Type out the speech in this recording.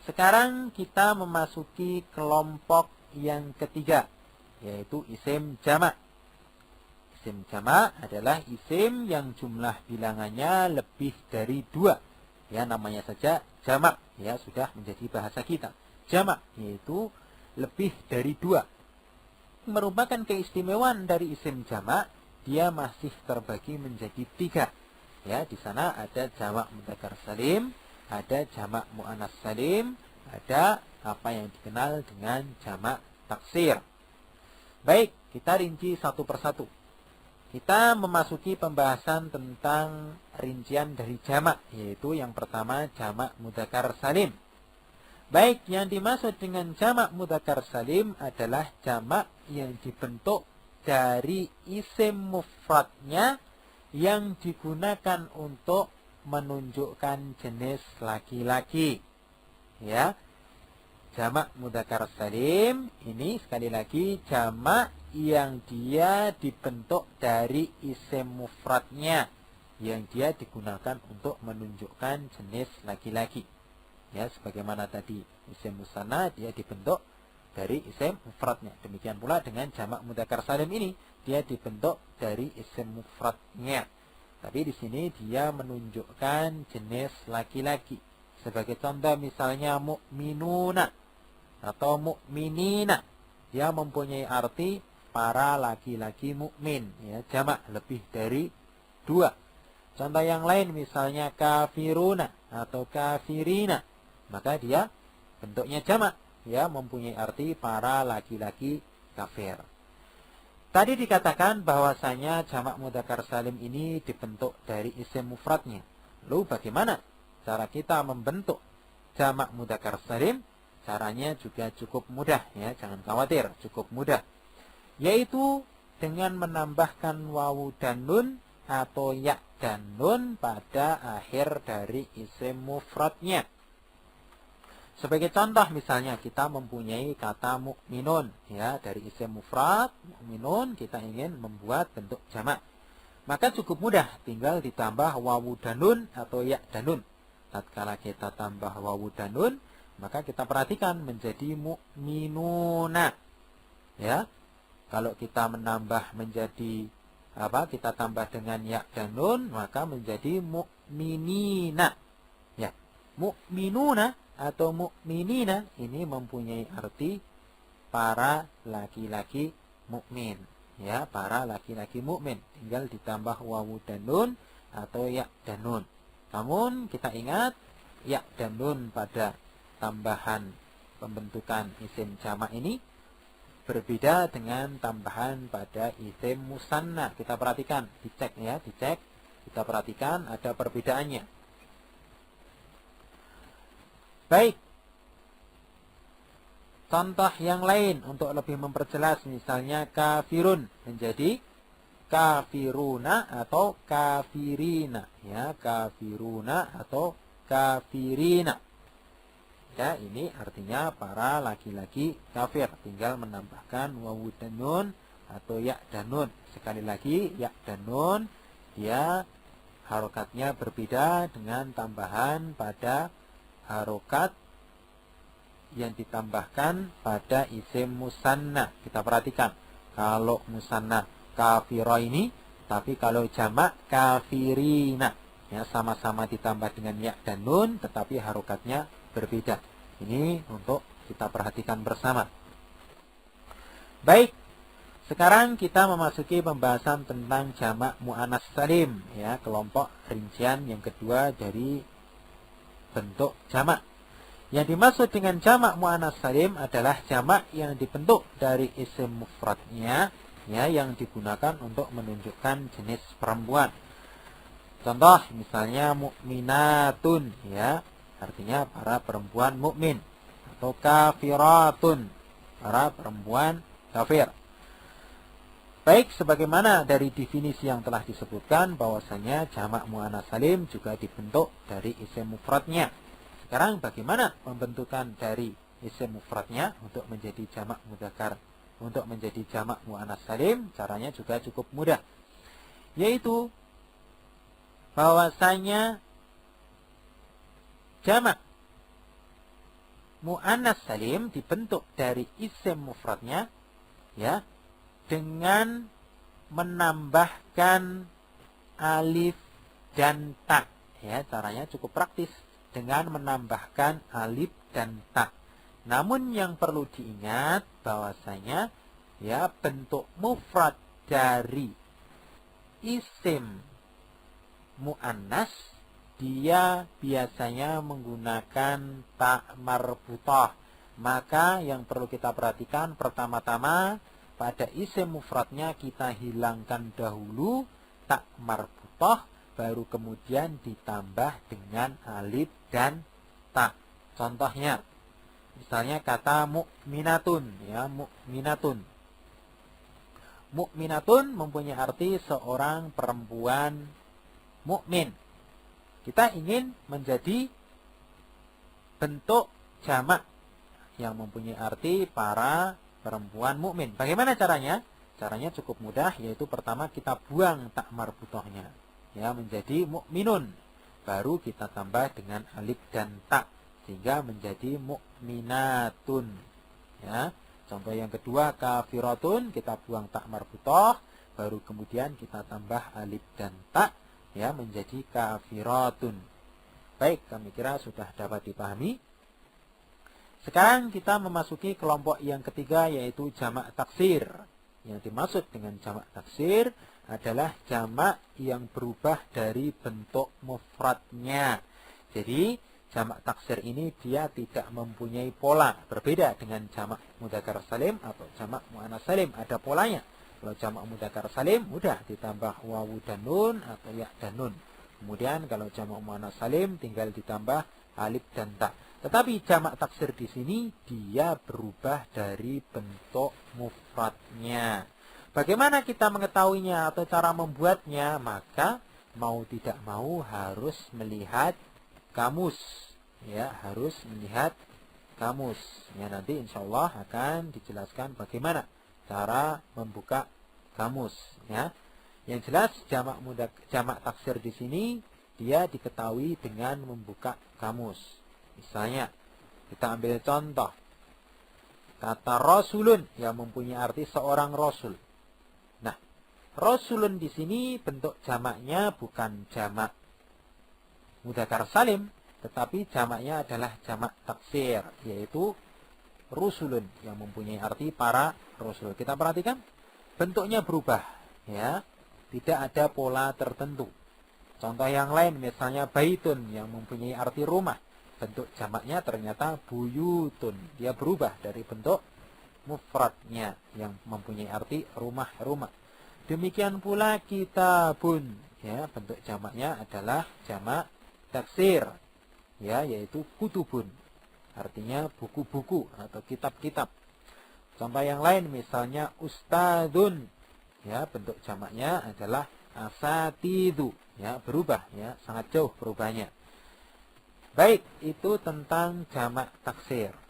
Sekarang kita memasuki kelompok yang ketiga, yaitu isim jamak. Isim jamak adalah isim yang jumlah bilangannya lebih dari 2. Ya, namanya saja jamak, ya sudah menjadi bahasa kita. Jamak yaitu lebih dari 2. Merupakan keistimewaan dari isim jamak, dia masih terbagi menjadi 3. Ya, di sana ada jamak mudzakkar salim, ada jamak muannas salim, ada apa yang dikenal dengan jamak taksir. Baik, kita rinci satu persatu. Kita memasuki pembahasan tentang rincian dari jamak, yaitu yang pertama jamak mudzakkar salim. Baik, yang dimaksud dengan jamak mudzakkar salim adalah jamak yang dibentuk dari isim mufradnya yang digunakan untuk menunjukkan jenis laki-laki. Ya. Jamak mudzakkar salim ini sekali lagi jamak yang dia dibentuk dari isim mufradnya yang dia digunakan untuk menunjukkan jenis laki-laki. Ya, sebagaimana tadi isim musanna dia dibentuk dari isim mufradnya. Demikian pula dengan jamak mudzakkar salim ini dia dibentuk dari isim mufradnya. Tapi di sini dia menunjukkan jenis laki-laki. Sebagai contoh misalnya mukminuna atau mukminina, dia mempunyai arti para laki-laki mukmin, ya, jamak lebih dari 2. Contoh yang lain misalnya kafiruna atau kafirina, maka dia bentuknya jamak, ya, mempunyai arti para laki-laki kafir. Tadi dikatakan bahwasanya jamak mudzakkar salim ini dibentuk dari isim mufradnya. Lalu bagaimana cara kita membentuk jamak mudzakkar salim? Caranya juga cukup mudah, ya, jangan khawatir, cukup mudah. Yaitu dengan menambahkan wawu dan nun atau ya dan nun pada akhir dari isim mufradnya. Sebagai contoh misalnya kita mempunyai kata mukminun, ya, dari isim mufrad mukminun kita ingin membuat bentuk jamak. Maka cukup mudah, tinggal ditambah wawu dan nun atau ya dan nun. Tatkala kita tambah wawu dan nun, maka kita perhatikan menjadi mukminuna. Ya. Kalau kita menambah menjadi kita tambah dengan ya dan nun, maka menjadi mukminina. Ya. Mukminuna atau mukminina ini mempunyai arti para laki-laki mukmin. Ya, para laki-laki mukmin. Tinggal ditambah wawu dan nun atau ya dan nun. Namun kita ingat ya dan nun pada tambahan pembentukan isim jamak ini berbeda dengan tambahan pada isim musanna. Kita perhatikan, dicek ya, dicek. Kita perhatikan ada perbedaannya. Baik. Contoh yang lain untuk lebih memperjelas, misalnya kafirun menjadi kafiruna atau kafirina, ya, kafiruna atau kafirina. Ya, ini artinya para laki-laki kafir. Tinggal menambahkan wawu dan nun atau ya dan nun. Sekali lagi, ya dan nun dia harokatnya berbeda dengan tambahan pada harokat yang ditambahkan pada isim musanna. Kita perhatikan, kalau musanna kafiro ini, tapi kalau jamak kafirina, ya, sama-sama ditambah dengan ya dan nun, tetapi harokatnya berbeda. Ini untuk kita perhatikan bersama. Baik, sekarang kita memasuki pembahasan tentang jamak muannas salim, ya, kelompok rincian yang kedua dari bentuk jamak. Yang dimaksud dengan jamak muannas salim adalah jamak yang dibentuk dari isim mufradnya, ya, yang digunakan untuk menunjukkan jenis perempuan. Contoh misalnya mukminatun, ya, artinya para perempuan mukmin, atau kafiratun, para perempuan kafir. Baik, sebagaimana dari definisi yang telah disebutkan bahwasanya jamak muannas salim juga dibentuk dari isim mufradnya. Sekarang bagaimana pembentukan dari isim mufradnya untuk menjadi jamak mudzakkar, untuk menjadi jamak muannas salim? Caranya juga cukup mudah, yaitu bahwasanya jamak mu'annas salim dibentuk dari isim mufradnya ya dengan menambahkan alif dan ta. Ya, caranya cukup praktis dengan menambahkan alif dan ta. Namun yang perlu diingat bahwasanya ya bentuk mufrad dari isim mu'annas dia biasanya menggunakan ta marbutah. Maka yang perlu kita perhatikan pertama-tama pada isim mufradnya kita hilangkan dahulu ta marbutah, baru kemudian ditambah dengan alif dan ta. Contohnya misalnya kata mukminatun ya, mukminatun. Mukminatun mempunyai arti seorang perempuan mukmin. Kita ingin menjadi bentuk jamak yang mempunyai arti para perempuan mukmin. Bagaimana caranya? Caranya cukup mudah, yaitu pertama kita buang ta marbutahnya ya menjadi mukminun. Baru kita tambah dengan alif dan ta sehingga menjadi mukminatun. Ya. Contoh yang kedua kafiratun, kita buang ta marbutah, baru kemudian kita tambah alif dan ta ya menjadi kafiratun. Baik, kami kira sudah dapat dipahami. Sekarang kita memasuki kelompok yang ketiga, yaitu jamak taksir. Yang dimaksud dengan jamak taksir adalah jamak yang berubah dari bentuk mufradnya. Jadi jamak taksir ini dia tidak mempunyai pola. Berbeda dengan jamak mudzakkar salim atau jamak muannats salim, ada polanya. Kalau jamak mudzakkar salim mudah ditambah wawu dan nun atau ya dan nun. Kemudian kalau jamak muannats salim tinggal ditambah alif dan ta. Tetapi jamak taksir di sini dia berubah dari bentuk mufradnya. Bagaimana kita mengetahuinya atau cara membuatnya? Maka mau tidak mau harus melihat kamus. Ya, harus melihat kamus. Ya, nanti insya Allah akan dijelaskan bagaimana cara membuka kamus. Ya, yang jelas jamak taksir di sini dia diketahui dengan membuka kamus. Misalnya, kita ambil contoh. Kata rasulun yang mempunyai arti seorang rasul. Nah, rasulun di sini bentuk jamaknya bukan jamak mudzakkar salim, tetapi jamaknya adalah jamak taksir, yaitu rusulun yang mempunyai arti para rasul. Kita perhatikan, bentuknya berubah, ya, tidak ada pola tertentu. Contoh yang lain, misalnya baitun yang mempunyai arti rumah. Bentuk jamaknya ternyata buyutun. Dia berubah dari bentuk mufradnya yang mempunyai arti rumah-rumah. Demikian pula kitabun. Ya, bentuk jamaknya adalah jamak taksir. Ya, yaitu kutubun. Artinya buku-buku atau kitab-kitab. Contoh yang lain misalnya ustadun. Ya, bentuk jamaknya adalah asatidu. Ya, berubah ya, sangat jauh perubahannya. Baik, itu tentang jamak taksir.